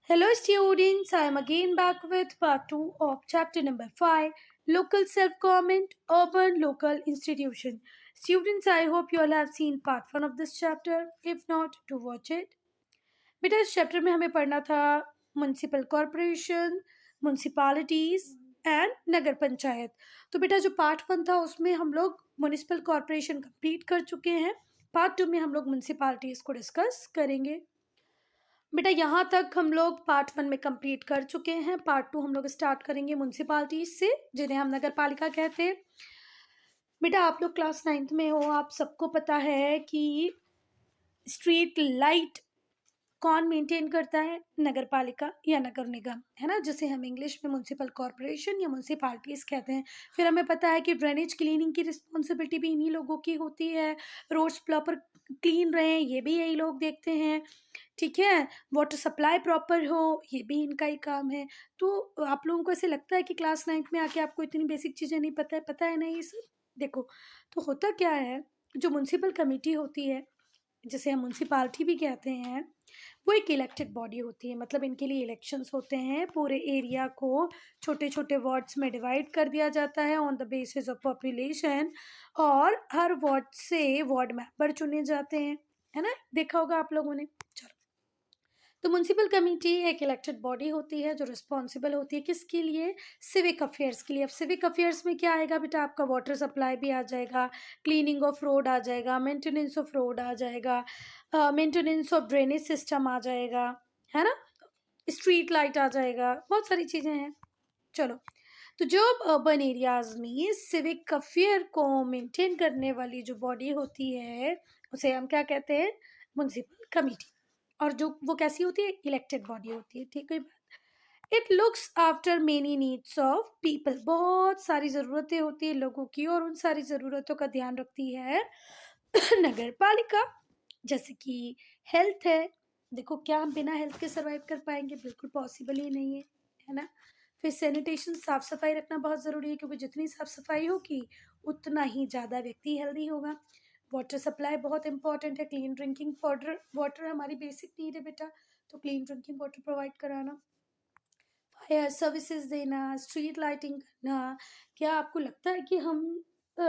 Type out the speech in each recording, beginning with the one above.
Hello, students. I am again back with part 2 of chapter number 5, Local Self Government, Urban Local Institution. Students, I hope you all have seen part 1 of this chapter. If not, to watch it. बेटा इस chapter में हमें पढ़ना था municipal corporation, municipalities and नगर पंचायत। तो बेटा जो part 1 था उसमें हम लोग म्यूनिसिपल कॉरपोरेशन कंप्लीट कर चुके हैं। पार्ट 2 में हम लोग म्यूनसिपालिटीज को डिस्कस करेंगे। बेटा यहाँ तक हम लोग पार्ट 1 में कंप्लीट कर चुके हैं। पार्ट 2 हम लोग स्टार्ट करेंगे म्यूनसिपालिटीज से, जिन्हें हम नगर पालिका कहते हैं। बेटा आप लोग क्लास 9th में हो, आप सबको पता है कि स्ट्रीट लाइट कौन मेंटेन करता है? नगर पालिका या नगर निगम, है ना, जिसे हम इंग्लिश में म्यूनसिपल कॉरपोरेशन या म्यूनसिपालिटीज कहते हैं। फिर हमें पता है कि ड्रेनेज क्लीनिंग की रिस्पॉन्सिबिलिटी भी इन्हीं लोगों की होती है। रोड्स प्रॉपर क्लीन रहे ये भी यही लोग देखते हैं, ठीक है। वाटर सप्लाई प्रॉपर हो ये भी इनका ही काम है। तो आप लोगों को ऐसे लगता है कि क्लास 9th में आके आपको इतनी बेसिक चीज़ें नहीं पता है ना ये सब। देखो, तो होता क्या है, जो म्यूनसिपल कमेटी होती है, जिसे हम म्यूनसिपालिटी भी कहते हैं, वो एक इलेक्टेड बॉडी होती है। मतलब इनके लिए इलेक्शंस होते हैं। पूरे एरिया को छोटे छोटे वार्ड्स में डिवाइड कर दिया जाता है on the basis of population, और हर वार्ड से वार्ड मेंबर चुने जाते हैं, है ना, देखा होगा आप लोगों ने। चलो, तो म्यूनसिपल कमेटी एक इलेक्टेड बॉडी होती है जो रिस्पॉन्सिबल होती है किसके लिए? सिविक अफेयर्स के लिए। अब सिविक अफेयर्स में क्या आएगा बेटा? आपका वाटर सप्लाई भी आ जाएगा, क्लीनिंग ऑफ रोड आ जाएगा, मेंटेनेंस ऑफ रोड आ जाएगा, मेंटेनेंस ऑफ ड्रेनेज सिस्टम आ जाएगा, है ना, स्ट्रीट लाइट आ जाएगा, बहुत सारी चीज़ें हैं। चलो, तो जो अर्बन एरियाज में सिविक अफेयर को मेंटेन करने वाली जो बॉडी होती है उसे हम क्या कहते हैं? Municipal committee. और जो वो कैसी होती है? इलेक्टेड बॉडी होती है, ठीक है। It looks after many needs of people, बहुत सारी ज़रूरतें होती है लोगों की और उन सारी ज़रूरतों का ध्यान रखती है नगर पालिका। जैसे कि हेल्थ है। देखो, क्या हम बिना हेल्थ के सर्वाइव कर पाएंगे? बिल्कुल पॉसिबल ही नहीं है ना। फिर सैनिटेशन, साफ सफाई रखना बहुत ज़रूरी है, क्योंकि जितनी साफ सफाई होगी उतना ही ज़्यादा व्यक्ति हेल्दी होगा। वाटर सप्लाई बहुत इंपॉर्टेंट है। क्लीन ड्रिंकिंग वाटर, वाटर हमारी बेसिक नीड है बेटा, तो क्लीन ड्रिंकिंग वाटर प्रोवाइड कराना, फायर सर्विसेज देना, स्ट्रीट लाइटिंग करना। क्या आपको लगता है कि हम अ,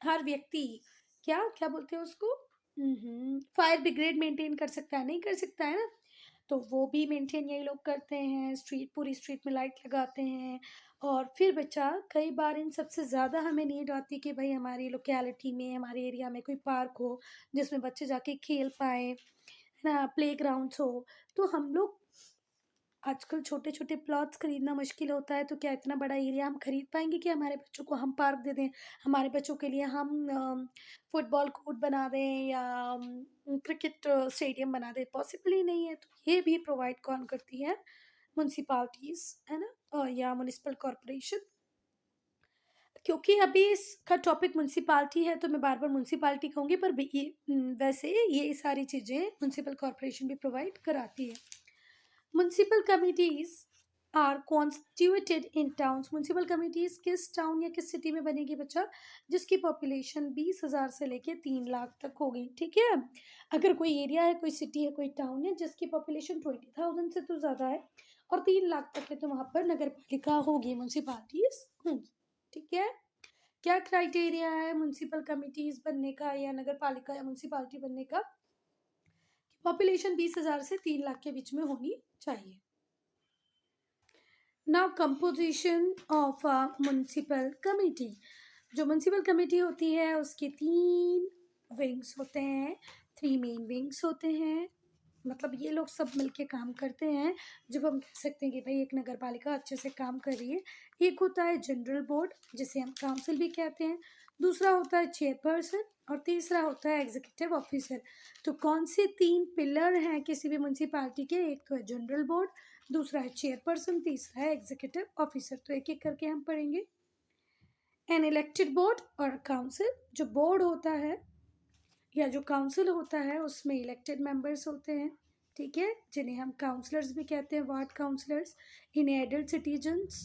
हर व्यक्ति, क्या क्या बोलते हैं उसको, फायर ब्रिगेड मेंटेन कर सकता है? नहीं कर सकता है ना। तो वो भी मेंटेन यही लोग करते हैं। स्ट्रीट, पूरी स्ट्रीट में लाइट लगाते हैं। और फिर बच्चा, कई बार इन सबसे ज़्यादा हमें नीड आती है कि भाई हमारी लोकेलिटी में, हमारे एरिया में कोई पार्क हो जिसमें बच्चे जाके खेल पाए, है ना, प्ले ग्राउंड्स हो। तो हम लोग आजकल छोटे छोटे प्लॉट्स खरीदना मुश्किल होता है, तो क्या इतना बड़ा एरिया हम खरीद पाएंगे कि हमारे बच्चों को हम पार्क दे दें? हमारे बच्चों के लिए हम फुटबॉल कोर्ट बना दें या क्रिकेट स्टेडियम बना दें? पॉसिबल ही नहीं है। तो ये भी प्रोवाइड कौन करती है? म्यूनसिपालिटीज, है ना, या म्यूनिसिपल कॉरपोरेशन। क्योंकि अभी इसका टॉपिक म्यूनसिपालिटी है तो मैं बार बार म्यूनसिपालिटी कहूँगी, पर वैसे ये सारी चीज़ें म्यूनसिपल कॉरपोरेशन भी प्रोवाइड कराती है। Municipal committees are constituted in towns. Municipal committees किस टाउन या किस सिटी में बनेगी बच्चा? जिसकी पॉपुलेशन 20,000 से लेके 3 लाख तक होगी, ठीक है। अगर कोई एरिया है, कोई सिटी है, कोई टाउन है जिसकी पॉपुलेशन 20,000 से तो ज़्यादा है और 3 लाख तक है, तो वहाँ पर नगर पालिका होगी, म्यूनसिपालिटीज होंगी, ठीक है। क्या क्राइटेरिया है म्यूनसिपल कमिटीज बनने का या नगर पालिका या म्यूनसिपालिटी बनने का? पॉपुलेशन 20,000 से 3 लाख के बीच में होनी चाहिए। Now composition of a municipal committee. जो म्यूनसिपल कमेटी होती है उसके 3 विंग्स होते हैं, 3 मेन विंग्स होते हैं। मतलब ये लोग सब मिलके काम करते हैं जब हम कह सकते हैं कि भाई एक नगर पालिका अच्छे से काम कर रही है। एक होता है जनरल बोर्ड, जिसे हम काउंसिल भी कहते हैं। दूसरा होता है चेयरपर्सन और तीसरा होता है एग्जीक्यूटिव ऑफिसर। तो कौन से 3 पिलर हैं किसी भी म्यूनसिपालिटी के? एक तो है जनरल बोर्ड, दूसरा है चेयरपर्सन, तीसरा है एग्जीक्यूटिव ऑफिसर। तो एक एक करके हम पढ़ेंगे। एन इलेक्टेड बोर्ड और काउंसिल। जो बोर्ड होता है या जो काउंसिल होता है उसमें इलेक्टेड मेंबर्स होते हैं, ठीक है, जिन्हें हम काउंसलर्स भी कहते हैं, वार्ड काउंसलर्स। इन्हें एडल्ट सिटीजन्स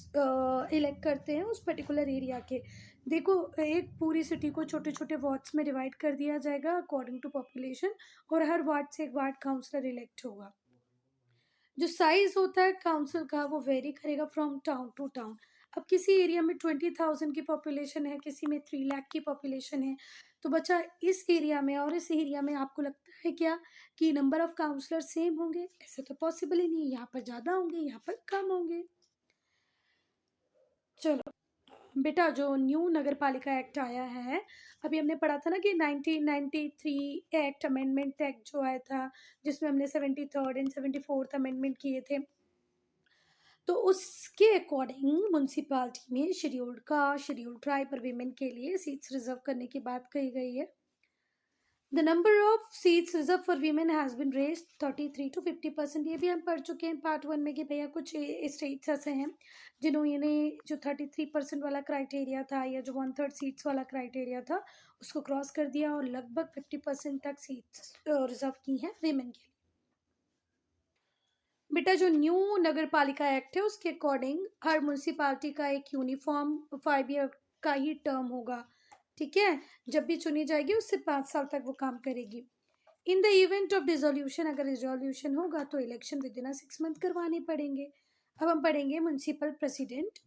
इलेक्ट करते हैं उस पर्टिकुलर एरिया के। देखो, एक पूरी सिटी को छोटे छोटे वार्ड्स में डिवाइड कर दिया जाएगा अकॉर्डिंग टू पॉपुलेशन, और हर वार्ड से एक वार्ड काउंसलर इलेक्ट होगा। जो साइज होता है काउंसिल का वो वेरी करेगा फ्रॉम टाउन टू टाउन। अब किसी एरिया में 20,000 की पॉपुलेशन है, किसी में 3 लाख की पॉपुलेशन है, तो बच्चा इस एरिया में और इस एरिया में आपको लगता है क्या कि नंबर ऑफ काउंसलर सेम होंगे? ऐसे तो पॉसिबल ही नहीं है, यहाँ पर ज़्यादा होंगे, यहाँ पर कम होंगे। चलो बेटा, जो न्यू नगर पालिका एक्ट आया है, अभी हमने पढ़ा था ना कि 1993 एक्ट, अमेंडमेंट एक्ट जो आया था, जिसमें हमने 73rd एंड 74th अमेंडमेंट किए थे। तो उसके अकॉर्डिंग म्यूनसिपालिटी में शेड्यूल्ड कास्ट, शेड्यूल्ड ट्राइब और वीमेन के लिए सीट्स रिजर्व करने की बात कही गई है। The number of seats reserve for women has been raised 33 to 50%। ये भी हम पढ़ चुके हैं पार्ट 1 में कि भैया कुछ स्टेट्स ऐसे हैं जिन्होंने जो 33% वाला क्राइटेरिया था या जो 1/3 सीट्स वाला क्राइटेरिया था उसको क्रॉस कर दिया और लगभग 50% तक सीट्स रिजर्व की हैं वीमेन के लिए। बेटा, जो न्यू नगर पालिका एक्ट है उसके अकॉर्डिंग हर म्यूनसिपालिटी का एक यूनिफॉर्म 5 ईयर का ही टर्म होगा। ठीक है, जब भी चुनी जाएगी उससे 5 साल तक वो काम करेगी। In the event of dissolution, अगर डिसोल्यूशन होगा तो इलेक्शन विद इन 6 मंथ करवाने पड़ेंगे। अब हम पढ़ेंगे म्यूनसिपल प्रेसिडेंट।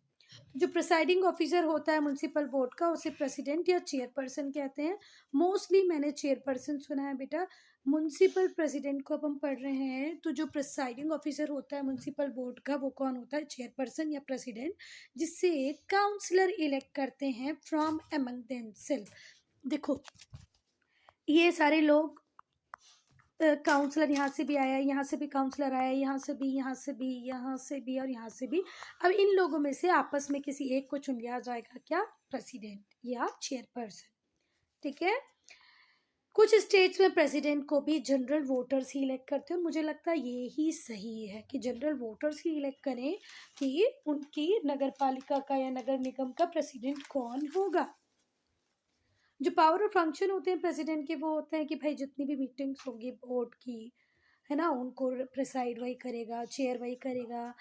जो प्रिसाइडिंग ऑफिसर होता है म्यूनसिपल बोर्ड का उसे प्रेसिडेंट या चेयरपर्सन कहते हैं। मोस्टली मैंने चेयरपर्सन सुना है बेटा। म्यूनसिपल प्रेसिडेंट को अब हम पढ़ रहे हैं, तो जो प्रिसाइडिंग ऑफिसर होता है म्यूनसिपल बोर्ड का वो कौन होता है? चेयरपर्सन या प्रेसिडेंट, जिससे काउंसलर इलेक्ट करते हैं फ्रॉम अमंग देमसेल्फ। देखो, ये सारे लोग, काउंसलर यहाँ से भी आया, यहाँ से भी काउंसलर आया, यहाँ से भी, यहाँ से भी, यहाँ से भी और यहाँ से भी। अब इन लोगों में से आपस में किसी एक को चुन लिया जाएगा, क्या? प्रेसिडेंट या चेयरपर्सन। ठीक है, कुछ स्टेट्स में प्रेसिडेंट को भी जनरल वोटर्स ही इलेक्ट करते हैं और मुझे लगता है ये ही सही है कि जनरल वोटर्स ही इलेक्ट करें कि उनकी नगर पालिका का या नगर निगम का प्रेसिडेंट कौन होगा। जो पावर और फंक्शन होते हैं प्रेसिडेंट के वो होते हैं कि भाई जितनी भी मीटिंग्स होंगी बोर्ड की, है ना, उनको प्रेसाइड वही करेगा, चेयर वही करेगा।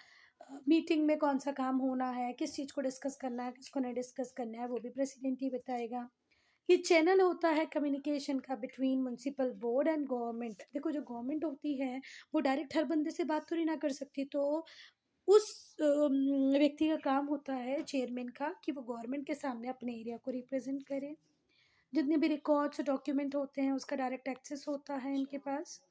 मीटिंग में कौन सा काम होना है, किस चीज़ को डिस्कस करना है, किसको नहीं डिस्कस करना है, वो भी प्रेसिडेंट ही बताएगा। ये चैनल होता है कम्युनिकेशन का between municipal board and government. देखो, जो गवर्नमेंट होती है वो डायरेक्ट हर बंदे से बात थोड़ी ना कर सकती, तो उस व्यक्ति का काम होता है चेयरमैन का कि वो गवर्नमेंट के सामने अपने एरिया को रिप्रेजेंट करे। जितने भी रिकॉर्ड्स डॉक्यूमेंट होते हैं उसका डायरेक्ट एक्सेस होता है इनके पास।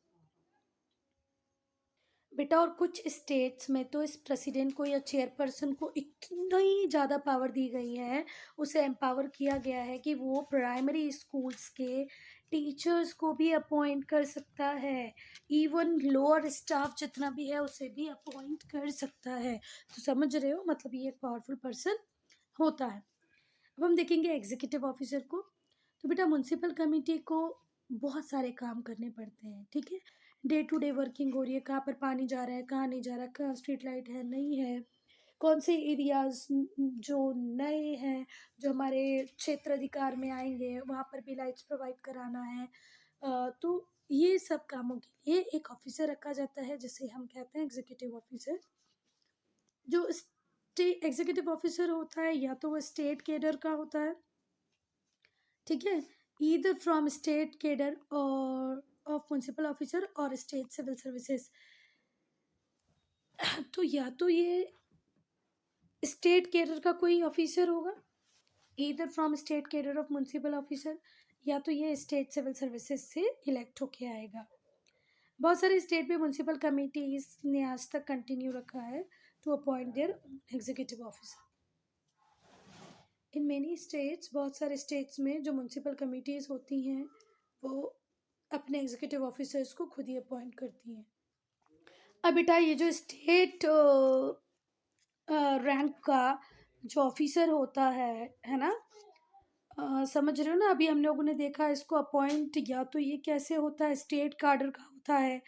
बेटा, और कुछ स्टेट्स में तो इस प्रेसिडेंट को या चेयरपर्सन को इतनी ज़्यादा पावर दी गई है, उसे एम्पावर किया गया है कि वो प्राइमरी स्कूल्स के टीचर्स को भी अपॉइंट कर सकता है। इवन लोअर स्टाफ जितना भी है उसे भी अपॉइंट कर सकता है। तो समझ रहे हो, मतलब ये एक पावरफुल पर्सन होता है। अब हम देखेंगे एग्जीक्यूटिव ऑफिसर को। तो बेटा, म्यूनसिपल कमेटी को बहुत सारे काम करने पड़ते हैं। ठीक है, डे टू डे वर्किंग हो रही है, कहाँ पर पानी जा रहा है, कहाँ नहीं जा रहा, कहाँ स्ट्रीट लाइट है नहीं है, कौन से एरियाज जो नए हैं जो हमारे क्षेत्र अधिकार में आएंगे वहाँ पर भी लाइट्स प्रोवाइड कराना है। तो ये सब कामों के लिए एक ऑफिसर रखा जाता है जिसे हम कहते हैं एग्जीक्यूटिव ऑफिसर। जो एग्जीक्यूटिव ऑफिसर होता है या तो वो स्टेट केडर का होता है, ठीक है, ईदर फ्रॉम स्टेट केडर और ऑफ म्यूनसिपल ऑफिसर और स्टेट सिविल सर्विसेज। तो या तो ये स्टेट केडर का कोई ऑफिसर होगा, either from state cadre of municipal officer, या तो ये स्टेट सिविल सर्विसेज से इलेक्ट होके आएगा। बहुत सारे स्टेट में म्यूनसिपल कमिटीज ने आज तक कंटिन्यू रखा है to appoint their executive officer. In many states, बहुत सारे स्टेट्स में जो म्यूनसिपल कमिटीज़ होती हैं वो अपने एग्जीक्यूटिव ऑफिसर्स को खुद ही अपॉइंट करती हैं। अब बेटा, ये जो स्टेट रैंक का जो ऑफिसर होता है ना, समझ रहे हो ना, अभी हम लोगों ने देखा इसको अपॉइंट या तो ये कैसे होता है, स्टेट कार्डर का होता है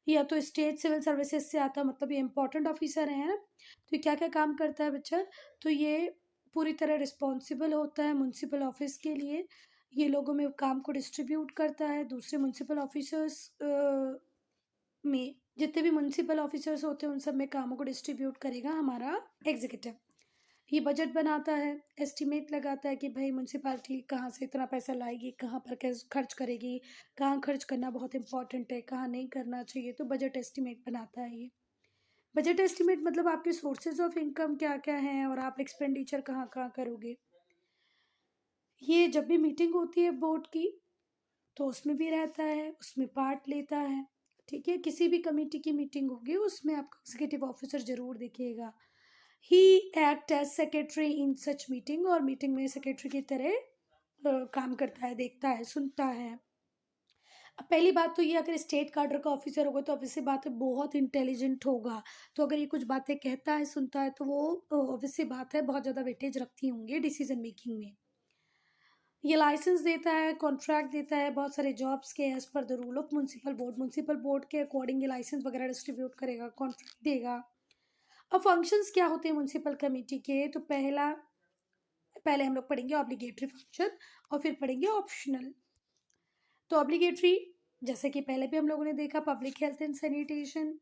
या तो स्टेट सिविल सर्विसेज से आता है, मतलब ये इंपॉर्टेंट ऑफिसर है ना। तो ये क्या क्या काम करता है बच्चा? तो ये पूरी तरह रिस्पॉन्सिबल होता है म्यूनसिपल ऑफिस के लिए। ये लोगों में काम को डिस्ट्रीब्यूट करता है दूसरे म्यूनसिपल ऑफिसर्स में। जितने भी म्यूनसिपल ऑफिसर्स होते हैं उन सब में कामों को डिस्ट्रीब्यूट करेगा हमारा एग्जीक्यूटिव। ये बजट बनाता है, एस्टिमेट लगाता है कि भाई म्यूनसिपालिटी कहाँ से इतना पैसा लाएगी, कहाँ पर कैसे खर्च करेगी, कहाँ खर्च करना बहुत इंपॉर्टेंट है, कहाँ नहीं करना चाहिए, तो बजट एस्टिमेट बनाता है ये। बजट एस्टिमेट मतलब आपके सोर्सेज ऑफ इनकम क्या क्या हैं और आप एक्सपेंडिचर कहाँ कहाँ करोगे। ये जब भी मीटिंग होती है बोर्ड की तो उसमें भी रहता है, उसमें पार्ट लेता है। ठीक है, किसी भी कमेटी की मीटिंग होगी उसमें आपको एग्जीक्यूटिव ऑफिसर जरूर दिखेगा। He act as secretary in such meeting, और मीटिंग में सेक्रेटरी की तरह काम करता है, देखता है, सुनता है। अब पहली बात तो ये, अगर स्टेट कार्डर का ऑफिसर होगा तो ऑब्वियसली बात है बहुत इंटेलिजेंट होगा। तो अगर ये कुछ बातें कहता है, सुनता है, तो वो ऑब्वियसली बात है बहुत ज़्यादा वेटेज रखती होंगी डिसीजन मेकिंग में। ये लाइसेंस देता है, कॉन्ट्रैक्ट देता है बहुत सारे जॉब्स के एज पर the rule of municipal board के अकॉर्डिंग ये लाइसेंस वगैरह डिस्ट्रीब्यूट करेगा, कॉन्ट्रैक्ट देगा। अब फंक्शंस क्या होते हैं म्यूनसिपल कमेटी के, तो पहले हम लोग पढ़ेंगे ऑब्लिगेटरी फंक्शन और फिर पढ़ेंगे ऑप्शनल। तो ऑब्लिगेटरी, जैसे कि पहले भी हम लोगों ने देखा, पब्लिक हेल्थ एंड सैनिटेशन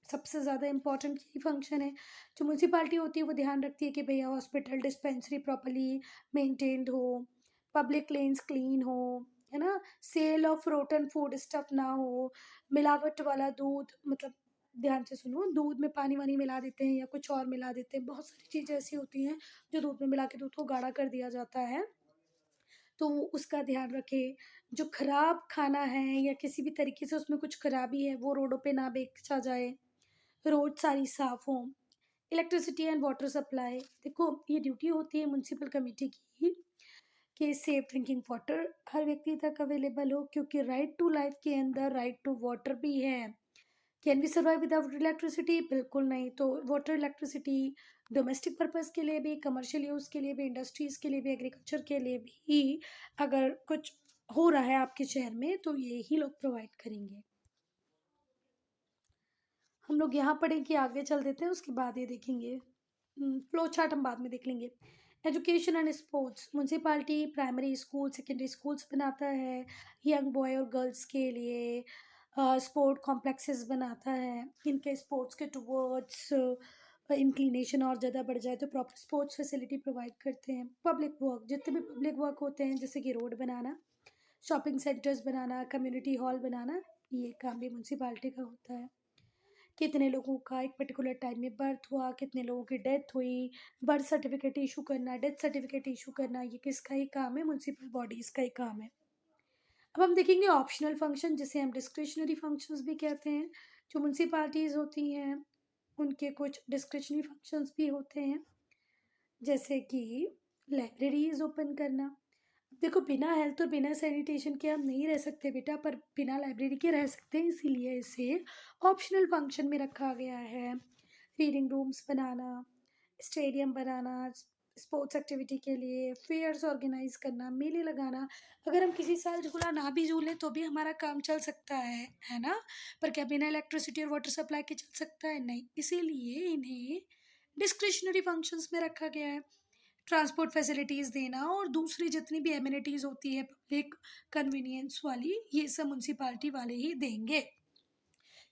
सबसे ज़्यादा इंपॉर्टेंट यही फंक्शन है। जो म्यूनसिपालिटी होती है वो ध्यान रखती है कि भैया हॉस्पिटल डिस्पेंसरी प्रॉपरली मेंटेन्ड हो, पब्लिक लेन्स क्लीन हो, है ना, sale of rotten food stuff ना हो, मिलावट वाला दूध, मतलब ध्यान से सुनो, दूध में पानी वानी मिला देते हैं या कुछ और मिला देते हैं, बहुत सारी चीज़ें ऐसी होती हैं जो दूध में मिला के दूध को गाढ़ा कर दिया जाता है, तो उसका ध्यान रखें। जो खराब खाना है या किसी भी तरीके से उसमें कुछ खराबी है वो रोडों पे ना बेचा जाए, रोड सारी साफ हो। इलेक्ट्रिसिटी एंड वाटर सप्लाई, देखो ये ड्यूटी होती है म्यूनसिपल कमेटी की कि सेफ ड्रिंकिंग वाटर हर व्यक्ति तक अवेलेबल हो, क्योंकि राइट टू लाइफ के अंदर राइट टू वाटर भी है। Can we survive without electricity? बिल्कुल नहीं। तो वाटर इलेक्ट्रिसिटी डोमेस्टिक पर्पस के लिए भी, कमर्शियल यूज़ के लिए भी, इंडस्ट्रीज़ के लिए भी, एग्रीकल्चर के लिए भी अगर कुछ हो रहा है आपके शहर में तो ये ही लोग प्रोवाइड करेंगे। हम लोग यहाँ पढ़ें कि आगे चल देते हैं, उसके बाद ये देखेंगे। फ्लो चार्ट हम बाद में देख लेंगे। Education and sports, municipality primary school, secondary schools बनाता है यंग बॉय और गर्ल्स के लिए। स्पोर्ट कॉम्प्लेक्सेस बनाता है, इनके स्पोर्ट्स के टुवर्ड्स इंक्लिनेशन और ज़्यादा बढ़ जाए तो प्रॉपर स्पोर्ट्स फैसिलिटी प्रोवाइड करते हैं। पब्लिक वर्क, जितने भी पब्लिक वर्क होते हैं जैसे कि रोड बनाना, शॉपिंग सेंटर्स बनाना, कम्युनिटी हॉल बनाना, ये काम भी म्यूनसिपाल्टी का होता है। कितने लोगों का एक पर्टिकुलर टाइम में बर्थ हुआ, कितने लोगों की डेथ हुई, बर्थ सर्टिफिकेट इशू करना, डेथ सर्टिफिकेट इशू करना, ये किसका ही काम है? म्यूनसिपल बॉडीज़ का ही काम है। अब हम देखेंगे ऑप्शनल फंक्शन, जिसे हम डिस्क्रिशनरी फंक्शंस भी कहते हैं। जो म्यूनसिपालिटीज़ होती हैं उनके कुछ डिस्क्रिशनरी फंक्शंस भी होते हैं, जैसे कि लाइब्रेरीज ओपन करना। देखो बिना हेल्थ और बिना सैनिटेशन के हम नहीं रह सकते बेटा, पर बिना लाइब्रेरी के रह सकते हैं, इसीलिए इसे ऑप्शनल फंक्शन में रखा गया है। रीडिंग रूम्स बनाना, स्टेडियम बनाना, स्पोर्ट्स एक्टिविटी के लिए फेयर्स ऑर्गेनाइज करना, मेले लगाना। अगर हम किसी साल झूला ना भी झूलें तो भी हमारा काम चल सकता है ना। पर क्या बिना इलेक्ट्रिसिटी और वाटर सप्लाई के चल सकता है? नहीं, इसीलिए इन्हें डिस्क्रिशनरी फंक्शंस में रखा गया है। ट्रांसपोर्ट फैसिलिटीज़ देना और दूसरी जितनी भी एमिनिटीज़ होती है पब्लिक कन्वीनियंस वाली, ये सब म्यूनसिपाल्टी वाले ही देंगे।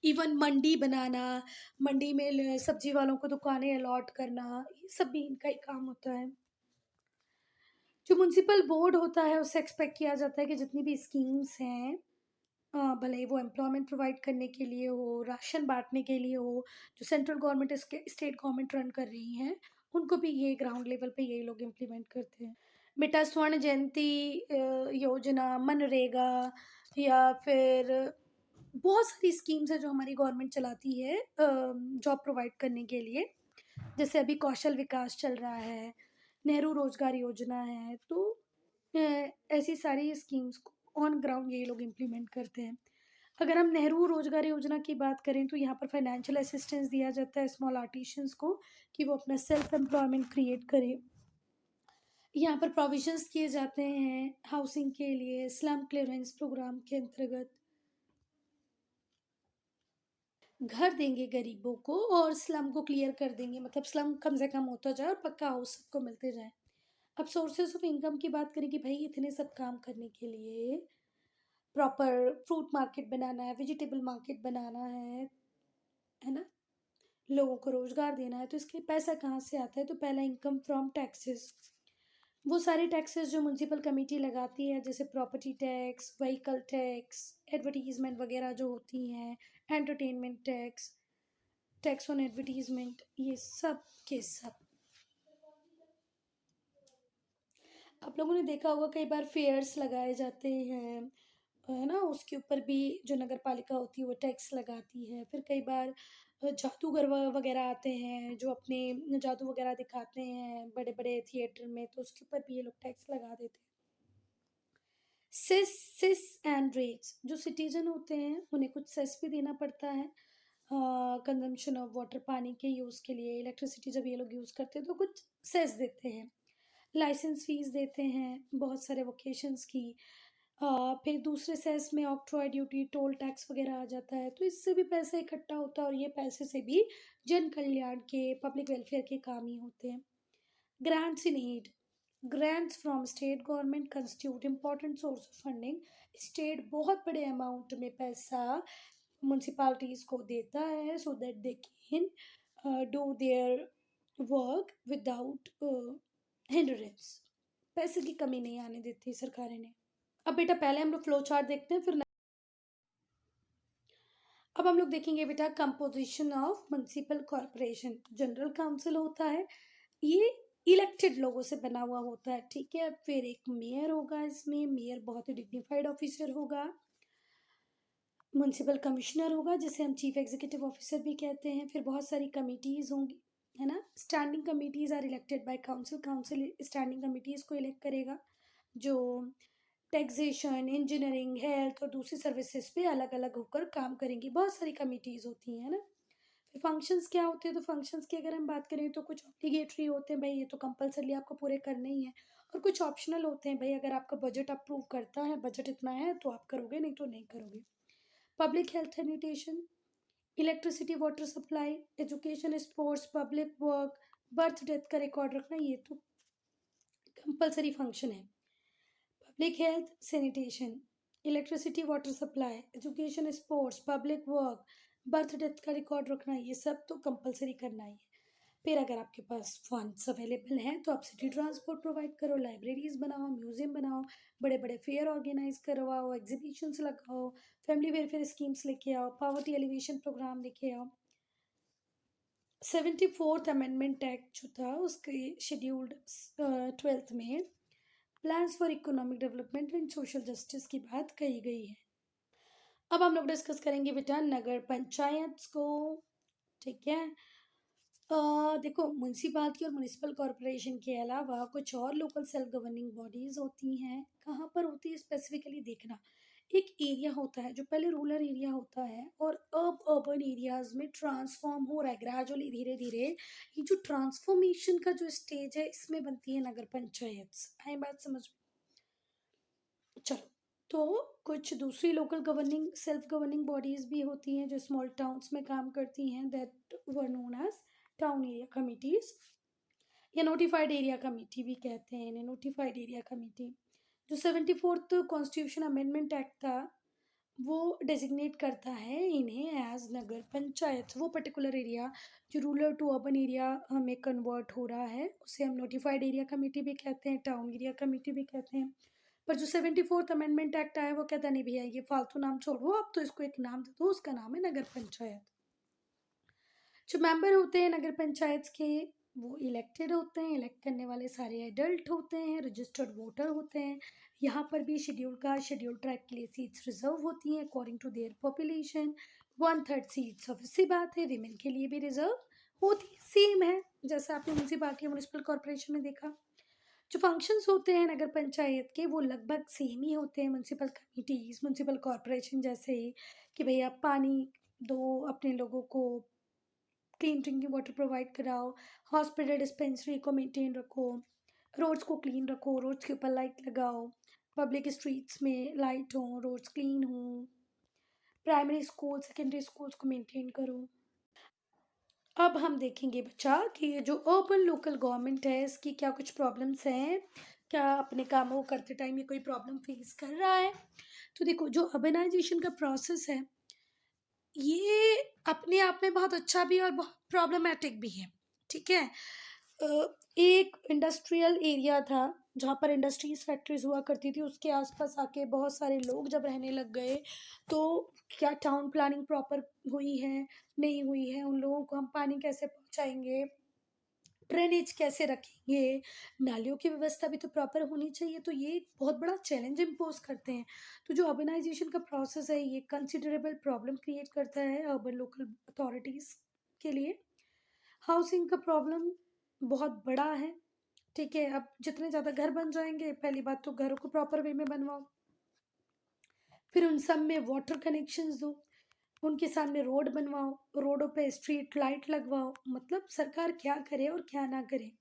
इवन मंडी बनाना, मंडी में सब्जी वालों को दुकानें अलॉट करना, ये सब भी इनका ही काम होता है। जो म्यूनसिपल बोर्ड होता है उससे एक्सपेक्ट किया जाता है कि जितनी भी स्कीम्स हैं, भले ही वो एम्प्लॉयमेंट प्रोवाइड करने के लिए हो, राशन बांटने के लिए हो, जो central government state government run कर रही हैं, उनको भी ये ग्राउंड लेवल पे यही लोग इम्प्लीमेंट करते हैं। बेटा स्वर्ण जयंती योजना, मनरेगा, या फिर बहुत सारी स्कीम्स है जो हमारी गवर्नमेंट चलाती है जॉब प्रोवाइड करने के लिए। जैसे अभी कौशल विकास चल रहा है, नेहरू रोजगार योजना है, तो अ, ऐसी सारी स्कीम्स को ऑन ग्राउंड ये लोग इम्प्लीमेंट करते हैं। अगर हम नेहरू रोजगार योजना की बात करें तो यहाँ पर फाइनेंशियल असिस्टेंस दिया जाता है स्मॉल आर्टिशंस को कि वो अपना सेल्फ एम्प्लॉयमेंट क्रिएट करें। यहाँ पर प्रोविजंस किए जाते हैं हाउसिंग के लिए, स्लम क्लियरेंस प्रोग्राम के अंतर्गत घर देंगे गरीबों को और स्लम को क्लियर कर देंगे, मतलब स्लम कम से कम होता जाए और पक्का हाउस सबको मिलते जाए। अब सोर्सेस ऑफ इनकम की बात करें कि भाई इतने सब काम करने के लिए प्रॉपर फ्रूट मार्केट बनाना है, वेजिटेबल मार्केट बनाना है ना, लोगों को रोजगार देना है, तो इसके लिए पैसा कहाँ से आता है? तो पहला इनकम फ्रॉम टैक्सेस। वो सारे टैक्सेस जो म्यूनसिपल कमेटी लगाती है, जैसे property tax, vehicle tax, advertisement वगैरह जो होती हैं, entertainment tax, tax on advertisement, ये सब के सब। आप लोगों ने देखा होगा कई बार फेयर्स लगाए जाते हैं, है ना, उसके ऊपर भी जो नगर पालिका होती है वो टैक्स लगाती है। फिर कई बार जादूगर वगैरह आते हैं जो अपने जादू वगैरह दिखाते हैं बड़े बड़े थिएटर में, तो उसके ऊपर भी ये लोग टैक्स लगा देते हैं। सेस एंड रेट्स, जो सिटीजन होते हैं उन्हें कुछ सेस भी देना पड़ता है कंजम्पशन ऑफ वाटर, पानी के यूज़ के लिए, इलेक्ट्रिसिटी जब ये लोग यूज़ करते हैं तो कुछ सेस देते हैं। लाइसेंस फीस देते हैं बहुत सारे वोकेशंस की। फिर दूसरे सेस में ऑक्ट्रॉय ड्यूटी, टोल टैक्स वगैरह आ जाता है, तो इससे भी पैसे इकट्ठा होता है और ये पैसे से भी जन कल्याण के, पब्लिक वेलफेयर के काम ही होते हैं। Grants in aid, grants from state government constitute important source of funding. State बहुत बड़े अमाउंट में पैसा म्यूनसिपालिटीज़ को देता है so that they can do their work without hindrance. पैसे की कमी नहीं आने देती सरकारें ने। अब बेटा पहले हम लोग फ्लो चार्ट देखते हैं, फिर अब हम लोग देखेंगे बेटा composition of municipal corporation. General council होता है, ये इलेक्टेड लोगों से बना हुआ होता है, ठीक है। फिर एक मेयर होगा, इसमें मेयर बहुत ही डिग्निफाइड ऑफिसर होगा। म्युनिसिपल कमिश्नर होगा जिसे हम चीफ एग्जीक्यूटिव ऑफिसर भी कहते हैं। फिर बहुत सारी कमिटीज़ होंगी, है ना। Standing committees are elected by council, council standing committees को इलेक्ट करेगा जो टैक्सेशन, इंजीनियरिंग, हेल्थ और दूसरी सर्विसेज पे अलग अलग होकर काम करेंगी। बहुत सारी कमिटीज़ होती हैं, है ना। फिर फंक्शंस क्या होते हैं, तो फंक्शंस की अगर हम बात करें तो कुछ ऑब्लिगेटरी होते हैं, भाई ये तो कंपलसरी आपको पूरे करने ही है। और कुछ ऑप्शनल होते हैं, भाई अगर आपका बजट अप्रूव करता है, बजट इतना है तो आप करोगे, नहीं तो नहीं करोगे। Public health sanitation, electricity, water supply, education, sports, public work, birth death का रिकॉर्ड रखना, ये तो कंपलसरी फंक्शन है। Public health sanitation, electricity, water supply, education, sports, public work, birth death का रिकॉर्ड रखना, ये सब तो कंपलसरी करना ही है। फिर अगर आपके पास फंड्स अवेलेबल हैं तो आप सिटी ट्रांसपोर्ट प्रोवाइड करो, लाइब्रेरीज बनाओ, म्यूजियम बनाओ, बड़े बड़े फेयर ऑर्गेनाइज करवाओ, एग्जीबिशंस लगाओ, फैमिली वेलफेयर स्कीम्स लेके आओ, पॉवर्टी एलिवेशन प्रोग्राम लेके आओ। 74th अमेंडमेंट एक्ट जो था उसके शेड्यूल्ड 12th में plans for economic development and social justice की बात कही गई है। अब हम लोग डिस्कस करेंगे बेटा नगर पंचायत को, ठीक है। देखो म्यूनसिपालिटी और म्यूनिसिपल कॉरपोरेशन के अलावा कुछ और लोकल सेल्फ गवर्निंग बॉडीज होती हैं। कहाँ पर होती है स्पेसिफिकली देखना, एक एरिया होता है जो पहले रूरल एरिया होता है और अब अर्बन एरियाज में ट्रांसफॉर्म हो रहा है ग्रेजुअली, धीरे धीरे। ये जो ट्रांसफॉर्मेशन का जो स्टेज है इसमें बनती है नगर पंचायत। आई बात समझ में? चलो, तो कुछ दूसरी local governing self governing bodies भी होती हैं जो स्मॉल टाउन्स में काम करती हैं, that were known as town area committees, या नोटिफाइड एरिया कमेटी भी कहते हैं इन्हें, नोटिफाइड एरिया कमेटी। जो 74th कॉन्स्टिट्यूशन अमेंडमेंट एक्ट था वो डेजिग्नेट करता है इन्हें एज नगर पंचायत। वो पर्टिकुलर एरिया जो रूरल टू अर्बन एरिया में कन्वर्ट हो रहा है उसे हम नोटिफाइड एरिया कमेटी भी कहते हैं, टाउन एरिया कमेटी भी कहते हैं। पर जो 74th अमेंडमेंट एक्ट आया वो कहता नहीं भैया ये फालतू नाम छोड़ो, अब तो इसको एक नाम दे दो, उसका नाम है नगर पंचायत। जो मेंबर होते हैं नगर पंचायत के वो इलेक्टेड होते हैं, इलेक्ट करने वाले सारे एडल्ट होते हैं, रजिस्टर्ड वोटर होते हैं। यहाँ पर भी शेड्यूल कास्ट, शेड्यूल ट्राइब के लिए सीट्स रिजर्व होती हैं according to their population. 1/3 seats, ऑफ सी बात है विमेन के लिए भी रिजर्व होती है, सेम है जैसा आपने म्यूनसिपालिटी म्यूनिसिपल कॉर्पोरेशन में देखा। जो फंक्शंस होते हैं नगर पंचायत के वो लगभग सेम ही होते हैं म्यूनसिपल कमिटीज म्यूनसिपल कॉर्पोरेशन जैसे ही, कि भैया पानी दो अपने लोगों को, क्लीन ड्रिंकिंग वाटर प्रोवाइड कराओ, हॉस्पिटल डिस्पेंसरी को मेंटेन रखो, रोड्स को क्लीन रखो, रोड्स के ऊपर लाइट लगाओ, पब्लिक स्ट्रीट्स में लाइट हो, रोड्स क्लीन हो, प्राइमरी स्कूल सेकेंडरी स्कूल्स को मेंटेन करो। अब हम देखेंगे बच्चा कि ये जो अर्बन लोकल गवर्नमेंट है इसकी क्या कुछ प्रॉब्लम्स हैं, क्या अपने कामों को करते टाइम ये कोई प्रॉब्लम फेस कर रहा है। तो देखो जो अर्बनाइजेशन का प्रोसेस है ये अपने आप में बहुत अच्छा भी है और बहुत प्रॉब्लमेटिक भी है, ठीक है। एक इंडस्ट्रियल एरिया था जहाँ पर इंडस्ट्रीज फैक्ट्रीज हुआ करती थी, उसके आसपास आके बहुत सारे लोग जब रहने लग गए तो क्या टाउन प्लानिंग प्रॉपर हुई है, नहीं हुई है, उन लोगों को हम पानी कैसे पहुंचाएंगे, ड्रेनेज कैसे रखेंगे, नालियों की व्यवस्था भी तो प्रॉपर होनी चाहिए। तो ये एक बहुत बड़ा चैलेंज इम्पोज करते हैं। तो जो अर्बनाइजेशन का प्रोसेस है ये कंसिडरेबल प्रॉब्लम क्रिएट करता है अर्बन लोकल अथॉरिटीज़ के लिए। हाउसिंग का प्रॉब्लम बहुत बड़ा है। ठीक है, अब जितने ज़्यादा घर बन जाएंगे, पहली बात तो घरों को प्रॉपर वे में बनवाओ, फिर उन सब में वाटर कनेक्शंस दो, उनके सामने रोड बनवाओ, रोडों पे स्ट्रीट लाइट लगवाओ। मतलब सरकार क्या करे और क्या ना करे।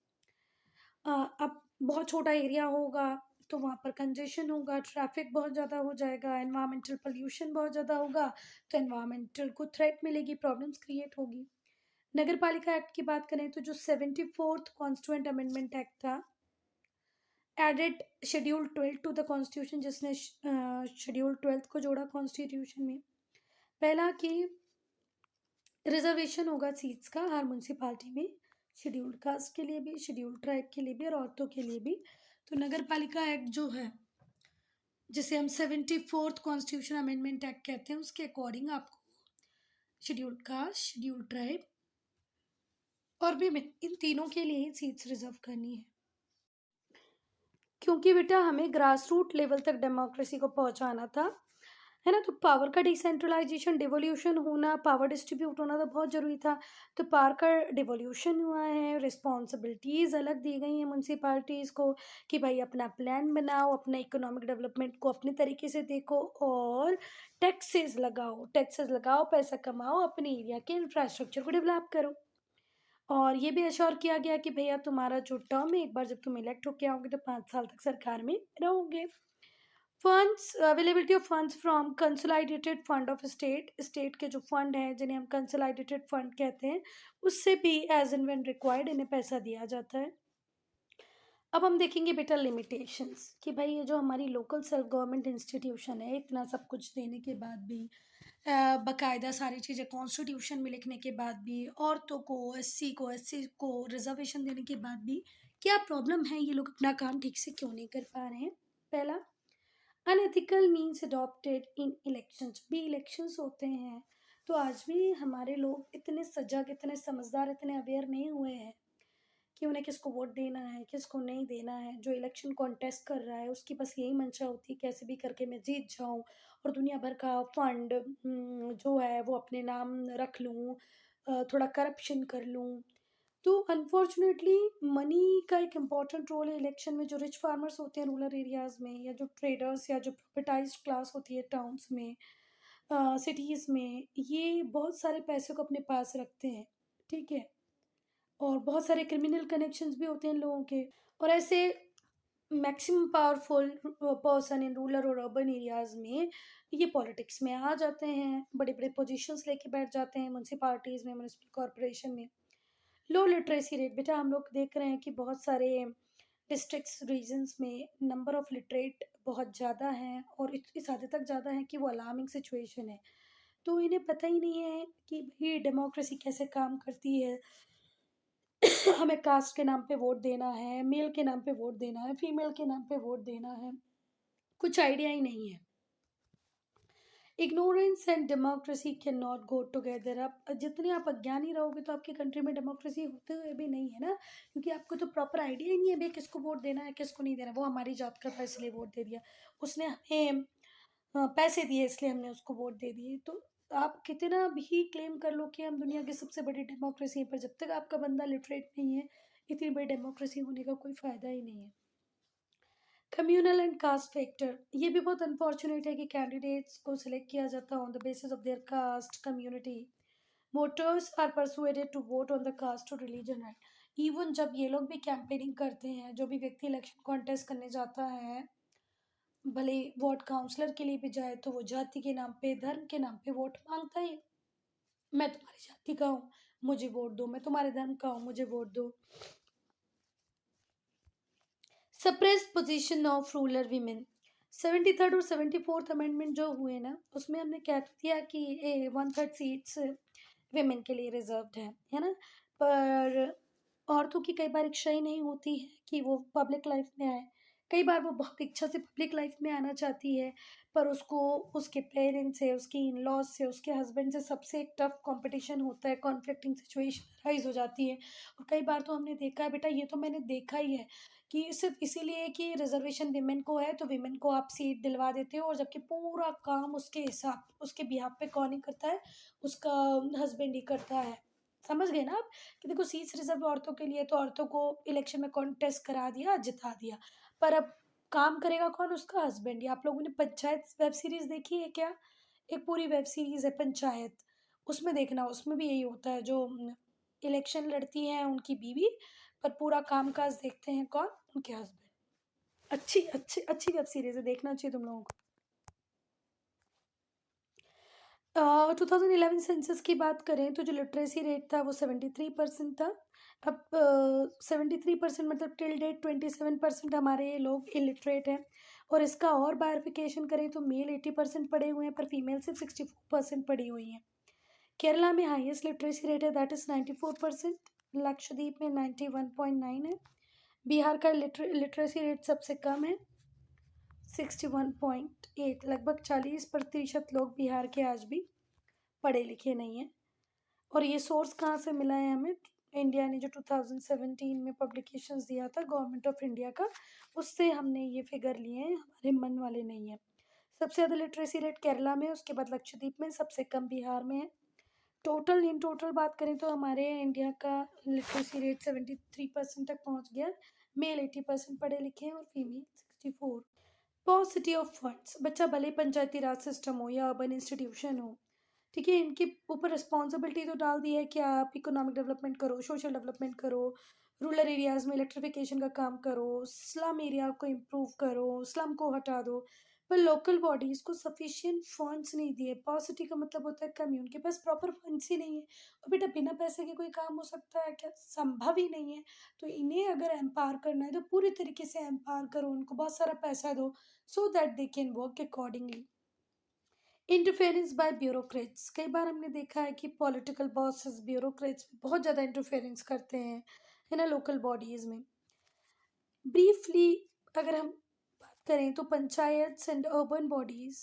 अब बहुत छोटा एरिया होगा तो वहाँ पर कंजेशन होगा, ट्रैफिक बहुत ज़्यादा हो जाएगा, एनवायरमेंटल पोल्यूशन बहुत ज़्यादा होगा, तो एनवायरमेंटल को थ्रेट मिलेगी, प्रॉब्लम्स क्रिएट होगी। नगर पालिका एक्ट की बात करें तो जो 74th कॉन्स्टिट्यूएंट अमेंडमेंट एक्ट था, added schedule 12 to the constitution, जिसने शेड्यूल 12 को जोड़ा कॉन्स्टिट्यूशन में। पहला कि रिजर्वेशन होगा सीट्स का हर म्यूनसिपालिटी में, शेड्यूल्ड कास्ट के लिए भी, शेड्यूल्ड ट्राइब के लिए भी और औरतों के लिए भी। तो नगर पालिका एक्ट जो है, जिसे हम 74th कॉन्स्टिट्यूशन अमेंडमेंट एक्ट कहते हैं, उसके अकॉर्डिंग आपको शेड्यूल्ड कास्ट, शेड्यूल्ड ट्राइब और विमेन, इन तीनों के लिए ही सीट्स रिजर्व करनी है। क्योंकि बेटा हमें ग्रास रूट लेवल तक डेमोक्रेसी को पहुंचाना था, है ना। तो पावर का डिसेंट्रलाइजेशन, डिवोल्यूशन होना, पावर डिस्ट्रीब्यूट होना तो बहुत ज़रूरी था। तो पावर का डिवोल्यूशन हुआ है, रिस्पॉन्सिबिलिटीज़ अलग दी गई हैं म्यूनसिपालिटीज़ को कि भाई अपना प्लान बनाओ, अपना इकोनॉमिक डेवलपमेंट को अपने तरीके से देखो और टैक्सेस लगाओ, पैसा कमाओ, अपने एरिया के इंफ्रास्ट्रक्चर को डेवलप करो। और ये भी अश्योर किया गया कि भैया तुम्हारा जो टर्म है, एक बार जब तुम इलेक्ट होके आओगे तो 5 साल तक सरकार में रहोगे। Funds, availability of funds from consolidated fund of state, state के जो फंड हैं जिन्हें हम कंसोलिडेटेड फंड कहते हैं, उससे भी एज एंड व्हेन रिक्वायर्ड इन्हें पैसा दिया जाता है। अब हम देखेंगे बेटा लिमिटेशंस कि भाई ये जो हमारी लोकल सेल्फ गवर्नमेंट इंस्टीट्यूशन है, इतना सब कुछ देने के बाद भी, बाकायदा सारी चीज़ें कॉन्स्टिट्यूशन में लिखने के बाद भी, औरतों को, एससी को रिजर्वेशन देने के बाद भी क्या प्रॉब्लम है, ये लोग अपना काम ठीक से क्यों नहीं कर पा रहे हैं। पहला, unethical means adopted in elections. भी इलेक्शंस होते हैं तो आज भी हमारे लोग इतने सजग, इतने समझदार, इतने अवेयर नहीं हुए हैं कि उन्हें किसको वोट देना है, किसको नहीं देना है। जो इलेक्शन कॉन्टेस्ट कर रहा है उसकी बस यही मंशा होती है कैसे भी करके मैं जीत जाऊं और दुनिया भर का फंड जो है वो अपने नाम रख लूं, थोड़ा करप्शन कर लूं। तो अनफॉर्चुनेटली मनी का एक इम्पॉर्टेंट रोल है इलेक्शन में। जो रिच फार्मर्स होते हैं रूरल एरियाज़ में, या जो ट्रेडर्स या जो प्रॉपर्टाइज्ड क्लास होती है टाउन्स में, सिटीज़ में, ये बहुत सारे पैसे को अपने पास रखते हैं। ठीक है, और बहुत सारे क्रिमिनल कनेक्शंस भी होते हैं इन लोगों के। और ऐसे maximum powerful person in rural और अर्बन एरियाज में ये पॉलिटिक्स में आ जाते हैं, बड़े बड़े पोजीशंस लेके बैठ जाते हैं म्यूनसिपालिटीज़ में, म्यूनसिपल कॉरपोरेशन में। लो लिटरेसी रेट, बेटा हम लोग देख रहे हैं कि बहुत सारे डिस्ट्रिक्ट्स रीजन्स में नंबर ऑफ लिटरेट बहुत ज़्यादा हैं और इस हद तक ज़्यादा है कि वो अलार्मिंग सिचुएशन है। तो इन्हें पता ही नहीं है कि भाई डेमोक्रेसी कैसे काम करती है। हमें कास्ट के नाम पे वोट देना है, मेल के नाम पे वोट देना है, फीमेल के नाम पे वोट देना है, कुछ आइडिया ही नहीं है। Ignorance and democracy can not go together. आप जितने आप अज्ञानी रहोगे तो आपकी कंट्री में डेमोक्रेसी होते हुए भी नहीं है ना, क्योंकि आपको तो प्रॉपर आइडिया ही नहीं है भाई किसको वोट देना है, किसको नहीं देना। वो हमारी जात का था इसलिए वोट दे दिया, उसने हमें पैसे दिए इसलिए हमने उसको वोट दे दिए। तो आप कितना भी क्लेम कर लो कि हम दुनिया की सबसे बड़ी डेमोक्रेसी हैं, पर जब तक आपका बंदा लिटरेट नहीं है, इतनी बड़ी डेमोक्रेसी होने का कोई फ़ायदा ही नहीं है। कम्युनल एंड कास्ट फैक्टर, ये भी बहुत अनफॉर्चुनेट है कि कैंडिडेट्स को सिलेक्ट किया जाता है on the basis of their caste community. Voters are persuaded to vote on the caste और रिलीजन। राइट, इवन जब ये लोग भी कैंपेनिंग करते हैं, जो भी व्यक्ति इलेक्शन कॉन्टेस्ट करने जाता है, भले वार्ड काउंसलर के लिए भी जाए, तो वो जाति के नाम पे, धर्म के नाम पे वोट मांगता है। मैं तुम्हारी जाति का हूँ, मुझे वोट दो, मैं तुम्हारे धर्म का हूँ, मुझे वोट दो। Suppressed position of rural women, 73rd और 74th अमेंडमेंट जो हुए ना, उसमें हमने कह दिया कि 1/3 सीट्स विमेन के लिए रिजर्व्ड है ना। पर औरतों की कई बार इच्छा ही नहीं होती है कि वो पब्लिक लाइफ में आए, कई बार वो बहुत इच्छा से पब्लिक लाइफ में आना चाहती है, पर उसको उसके पेरेंट्स से, उसके इन लॉज से, उसके हस्बैंड से सबसे एक टफ कंपटीशन होता है, कॉन्फ्लिक्टिंग सिचुएशन राइज हो जाती है। और कई बार तो हमने देखा है, बेटा ये तो मैंने देखा ही है, कि सिर्फ इसीलिए कि रिजर्वेशन विमेन को है तो विमेन को आप सीट दिलवा देते हो, और जबकि पूरा काम उसके हिसाब उसके बिहाफ पे कौन ही करता है, उसका हस्बैंड ही करता है। समझ गए ना आप, कि देखो सीट्स रिजर्व औरतों के लिए, तो औरतों को इलेक्शन में कॉन्टेस्ट करा दिया, जिता दिया, पर अब काम करेगा कौन, उसका हस्बैंड ही। आप लोगों ने पंचायत वेब सीरीज देखी है क्या? एक पूरी वेब सीरीज है पंचायत, उसमें देखना, उसमें भी यही होता है, जो इलेक्शन लड़ती हैं उनकी बीवी, पर पूरा काम काज देखते हैं कौन, उनके हस्बैंड। अच्छी अच्छी अच्छी वेब सीरीज है, देखना चाहिए तुम लोगों को। 2011 सेंसस की बात करें तो जो लिटरेसी रेट था वो 73% था। अब 73% मतलब टिल डेट 27% हमारे लोग इलिटरेट हैं। और इसका और बायरफिकेशन करें तो मेल 80% पढ़े हुए हैं, पर फीमेल सिर्फ 64% पढ़ी हुई हैं। केरला में हाईएस्ट लिटरेसी रेट है, दैट इज़ 94%। लक्षद्वीप में 91.9 है। बिहार का लिटरेसी रेट सबसे कम है, 61.8। लगभग 40% लोग बिहार के आज भी पढ़े लिखे नहीं हैं। और ये सोर्स कहाँ से मिला है हमें? इंडिया ने जो 2017 में पब्लिकेशंस दिया था गवर्नमेंट ऑफ इंडिया का, उससे हमने ये फिगर लिए हैं, हमारे मन वाले नहीं हैं। सबसे ज़्यादा लिटरेसी रेट केरला में है, उसके बाद लक्षद्वीप में, सबसे कम बिहार में है। टोटल बात करें तो हमारे इंडिया का लिटरेसी रेट 73% तक पहुंच गया। मेल 80% पढ़े लिखे हैं और फीमेल 64। पॉसिटी ऑफ फंड्स, बच्चा भले पंचायती राज सिस्टम हो या अर्बन इंस्टीट्यूशन हो, ठीक है, इनके ऊपर रिस्पॉन्सिबिलिटी तो डाल दी है कि आप इकोनॉमिक डेवलपमेंट करो, सोशल डेवलपमेंट करो, रूरल एरियाज़ में इलेक्ट्रिफिकेशन का काम करो, स्लम एरिया को इम्प्रूव करो, स्लम को हटा दो। पर लोकल बॉडीज़ को सफिशिएंट फंड्स नहीं दिए। पॉसिटी का मतलब होता है कमी, उनके पास प्रॉपर फंड्स ही नहीं है। और बेटा बिना पैसे के कोई काम हो सकता है क्या? संभव ही नहीं है। तो इन्हें अगर एम्पावर करना है तो पूरी तरीके से एम्पावर करो, उनको बहुत सारा पैसा दो, so that they can work accordingly. Interference by bureaucrats, कई बार हमने देखा है कि पॉलिटिकल बॉसेस ब्यूरोक्रेट्स बहुत ज़्यादा इंटरफेरेंस करते हैं, है ना, लोकल बॉडीज़ में। ब्रीफली अगर हम बात करें तो panchayats and urban bodies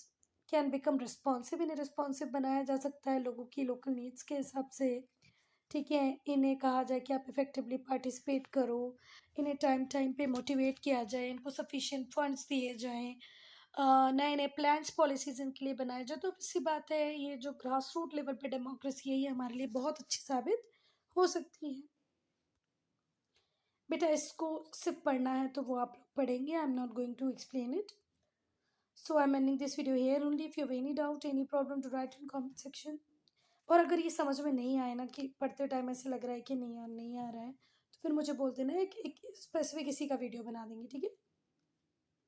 can become responsive, इन्हें रिस्पॉन्सिव बनाया जा सकता है लोगों की लोकल नीड्स के हिसाब से। ठीक है, इन्हें कहा जाए कि आप इफ़ेक्टिवली पार्टिसिपेट करो, इन्हें टाइम टाइम पे मोटिवेट किया जाए, इनको सफिशिएंट फंड्स दिए जाएँ, नए नए प्लान्स पॉलिसीज़ इनके लिए बनाए जाए। तो सी बात है, ये जो ग्रास रूट लेवल पे डेमोक्रेसी है, ये हमारे लिए बहुत अच्छी साबित हो सकती है। बेटा इसको सिर्फ पढ़ना है तो वो आप लोग पढ़ेंगे, I am not going to explain it. So I am ending this video here only. If you have any doubt, any problem, to write in comment section. और अगर ये समझ में नहीं आए ना, कि पढ़ते टाइम ऐसे लग रहा है कि नहीं यार नहीं आ रहा है, तो फिर मुझे बोल देना, एक स्पेसिफिक इसी का वीडियो बना देंगे, ठीक है।